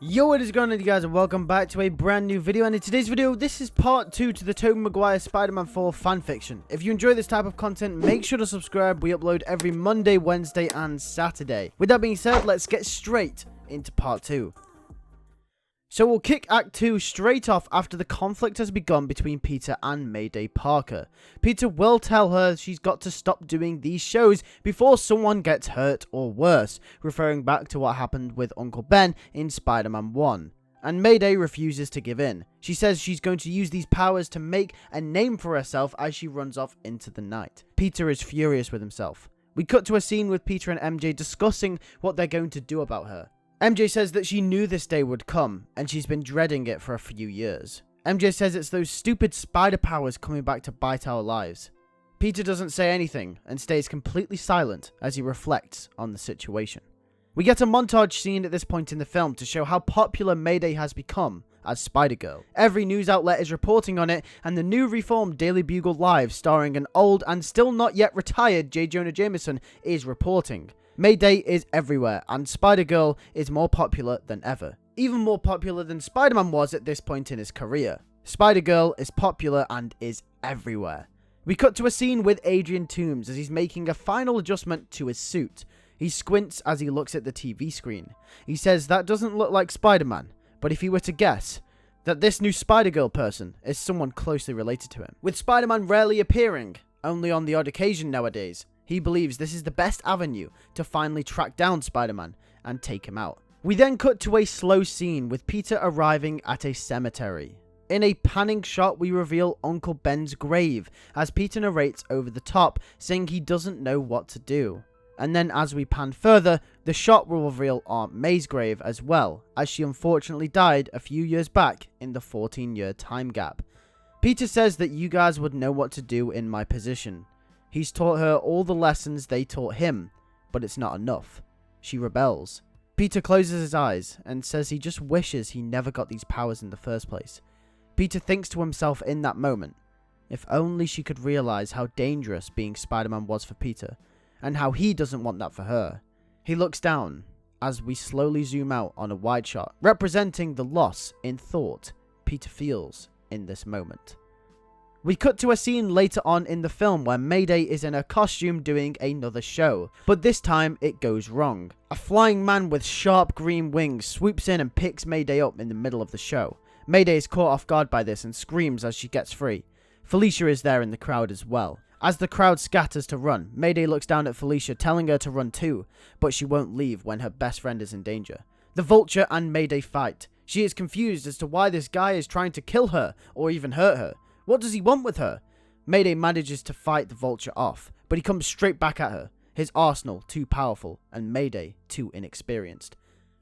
Yo, what is going on, you guys, and welcome back to a brand new video. And in today's video, this is part 2 to the Tobey Maguire Spider-Man 4 fanfiction. If you enjoy this type of content, make sure to subscribe. We upload every Monday, Wednesday, and Saturday. With that being said, let's get straight into part 2. So we'll kick Act 2 straight off after the conflict has begun between Peter and Mayday Parker. Peter will tell her she's got to stop doing these shows before someone gets hurt or worse, referring back to what happened with Uncle Ben in Spider-Man 1. And Mayday refuses to give in. She says she's going to use these powers to make a name for herself as she runs off into the night. Peter is furious with himself. We cut to a scene with Peter and MJ discussing what they're going to do about her. MJ says that she knew this day would come, and she's been dreading it for a few years. MJ says it's those stupid spider powers coming back to bite our lives. Peter doesn't say anything, and stays completely silent as he reflects on the situation. We get a montage scene at this point in the film to show how popular Mayday has become as SpiderGirl. Every news outlet is reporting on it, and the new reformed Daily Bugle Live, starring an old and still not yet retired J. Jonah Jameson, is reporting. Mayday is everywhere, and SpiderGirl is more popular than ever. Even more popular than Spider-Man was at this point in his career. SpiderGirl is popular and is everywhere. We cut to a scene with Adrian Toomes as he's making a final adjustment to his suit. He squints as he looks at the TV screen. He says that doesn't look like Spider-Man, but if he were to guess, that this new SpiderGirl person is someone closely related to him. With Spider-Man rarely appearing, only on the odd occasion nowadays, he believes this is the best avenue to finally track down Spider-Man and take him out. We then cut to a slow scene with Peter arriving at a cemetery. In a panning shot, we reveal Uncle Ben's grave as Peter narrates over the top, saying he doesn't know what to do. And then as we pan further, the shot will reveal Aunt May's grave as well, as she unfortunately died a few years back in the 14-year time gap. Peter says that you guys would know what to do in my position. He's taught her all the lessons they taught him, but it's not enough. She rebels. Peter closes his eyes and says he just wishes he never got these powers in the first place. Peter thinks to himself in that moment, if only she could realize how dangerous being Spider-Man was for Peter, and how he doesn't want that for her. He looks down as we slowly zoom out on a wide shot, representing the loss in thought Peter feels in this moment. We cut to a scene later on in the film where Mayday is in her costume doing another show, but this time it goes wrong. A flying man with sharp green wings swoops in and picks Mayday up in the middle of the show. Mayday is caught off guard by this and screams as she gets free. Felicia is there in the crowd as well. As the crowd scatters to run, Mayday looks down at Felicia, telling her to run too, but she won't leave when her best friend is in danger. The Vulture and Mayday fight. She is confused as to why this guy is trying to kill her or even hurt her. What does he want with her? Mayday manages to fight the Vulture off, but he comes straight back at her. His arsenal too powerful, and Mayday too inexperienced.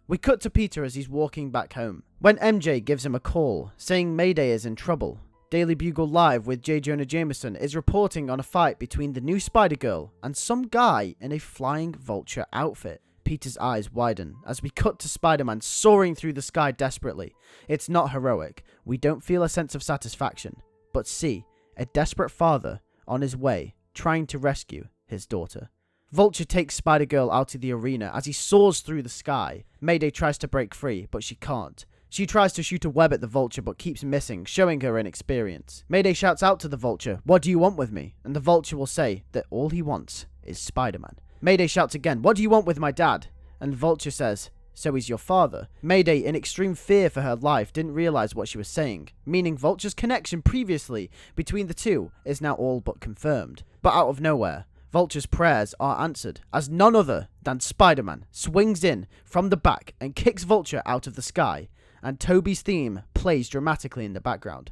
We cut to Peter as he's walking back home, when MJ gives him a call, saying Mayday is in trouble. Daily Bugle Live with J. Jonah Jameson is reporting on a fight between the new Spider-Girl and some guy in a flying Vulture outfit. Peter's eyes widen as we cut to Spider-Man soaring through the sky desperately. It's not heroic. We don't feel a sense of satisfaction, but see a desperate father on his way trying to rescue his daughter. Vulture takes Spider-Girl out of the arena as he soars through the sky. Mayday tries to break free, but she can't. She tries to shoot a web at the Vulture but keeps missing, showing her inexperience. Mayday shouts out to the Vulture, "What do you want with me?" And the Vulture will say that all he wants is Spider-Man. Mayday shouts again, "What do you want with my dad?" And the Vulture says, "So he's your father." Mayday, in extreme fear for her life, didn't realize what she was saying, meaning Vulture's connection previously between the two is now all but confirmed. But out of nowhere, Vulture's prayers are answered, as none other than Spider-Man swings in from the back and kicks Vulture out of the sky, and Tobey's theme plays dramatically in the background.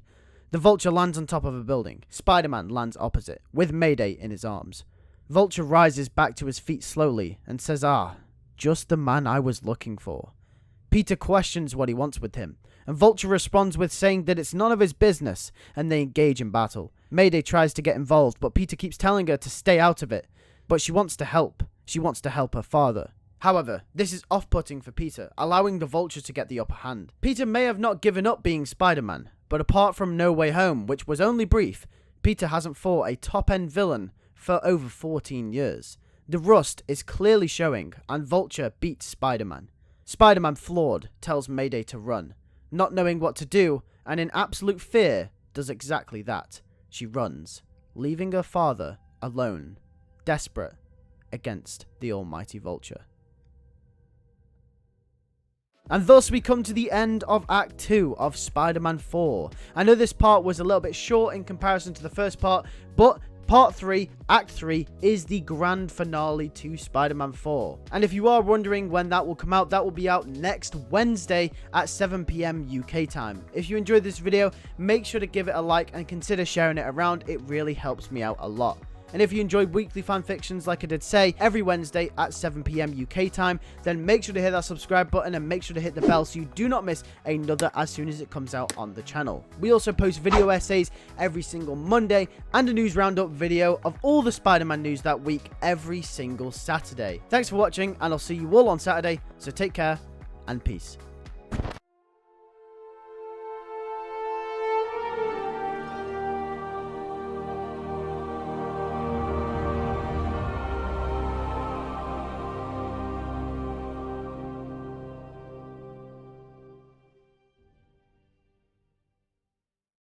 The Vulture lands on top of a building. Spider-Man lands opposite, with Mayday in his arms. Vulture rises back to his feet slowly and says, just the man I was looking for. Peter questions what he wants with him, and Vulture responds with saying that it's none of his business, and they engage in battle. Mayday tries to get involved, but Peter keeps telling her to stay out of it. But she wants to help. She wants to help her father. However, this is off-putting for Peter, allowing the Vulture to get the upper hand. Peter may have not given up being Spider-Man, but apart from No Way Home, which was only brief, Peter hasn't fought a top-end villain for over 14 years. The rust is clearly showing, and Vulture beats Spider-Man. Spider-Man, flawed, tells Mayday to run, not knowing what to do, and in absolute fear, does exactly that. She runs, leaving her father alone, desperate, against the almighty Vulture. And thus we come to the end of Act 2 of Spider-Man 4. I know this part was a little bit short in comparison to the first part, but Part 3, Act 3, is the grand finale to Spider-Man 4. And if you are wondering when that will come out, that will be out next Wednesday at 7 PM UK time. If you enjoyed this video, make sure to give it a like and consider sharing it around. It really helps me out a lot. And if you enjoyed weekly fanfictions, like I did say, every Wednesday at 7 PM UK time, then make sure to hit that subscribe button and make sure to hit the bell so you do not miss another as soon as it comes out on the channel. We also post video essays every single Monday and a news roundup video of all the Spider-Man news that week every single Saturday. Thanks for watching, and I'll see you all on Saturday, so take care and peace.